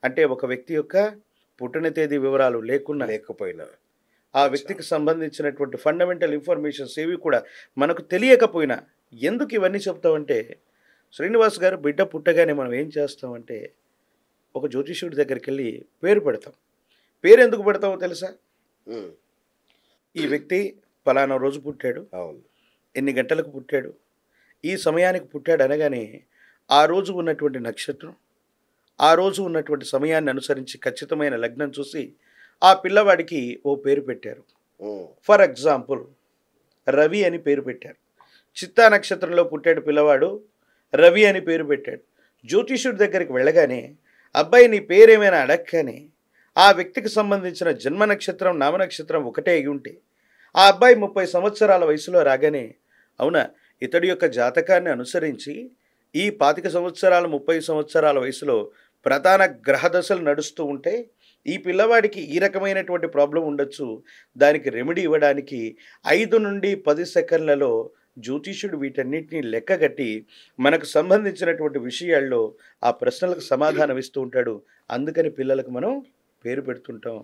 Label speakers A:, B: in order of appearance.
A: అంటే ఒక వ్యక్తి యొక్క పుట్టిన తేదీ వివరాలు లేకున్నా,
B: లేకపోయినా.
A: ఆ
B: అచ్చా!
A: వ్యక్తికి సంబంధించినటువంటి ఫండమెంటల్ ఇన్ఫర్మేషన్స్ ఏవి కూడా మనకు తెలియకపోయినా, ఎందుకు ఇవన్నీ చెప్తామంటే, శ్రీనివాస్ గారు బిడ్డ పుట్టగానే మనం ఏం చేస్తామంటే, ఒక జ్యోతిష్యుడి దగ్గరికెళ్ళి పేరు పెడతాం. పేరు ఎందుకు పెడతామో తెలుసా?
B: హ్మ్.
A: ఈ వ్యక్తి పలానా రోజు పుట్టాడు,
B: అవును.
A: ఎన్ని గంటలకు పుట్టాడు, ఈ సమయానికి పుట్టాడు అనగానే, ఆ రోజు ఉన్నటువంటి నక్షత్రం, ఆ రోజు ఉన్నటువంటి సమయాన్ని అనుసరించి ఖచ్చితమైన లగ్నం చూసి, ఆ పిల్లవాడికి ఓ పేరు పెట్టారు.
B: హ్మ్.
A: ఫర్ ఎగ్జాంపుల్ రవి అని పేరు పెట్టారు. చిత్తా నక్షత్రంలో పుట్టాడు పిల్లవాడు, రవి అని పేరు పెట్టాడు. జ్యోతిష్యుడి దగ్గరికి వెళ్ళగానే, అబ్బాయి నీ పేరేమైనా అడగగానే, ఆ వ్యక్తికి సంబంధించిన జన్మ నక్షత్రం, నామ నక్షత్రం ఒకటే అయి ఉంటే, ఆ అబ్బాయి 30 సంవత్సరాల వయసులో రాగానే, అవునా ఇతడి యొక్క జాతకాన్ని అనుసరించి ఈ 25 సంవత్సరాలు, 30 సంవత్సరాల వయసులో ప్రధాన గ్రహ దశలు నడుస్తూ ఉంటే, ఈ పిల్లవాడికి ఈ రకమైనటువంటి ప్రాబ్లమ్ ఉండొచ్చు. దానికి రెమెడీ ఇవ్వడానికి 5 నుండి 10 సెకన్లలో జ్యోతిష్యుడు వీటన్నిటిని లెక్కగట్టి, మనకు సంబంధించినటువంటి విషయాల్లో ఆ ప్రశ్నలకు సమాధానం ఇస్తూ ఉంటాడు. అందుకని పిల్లలకు మనం పేరు పెడుతుంటాం.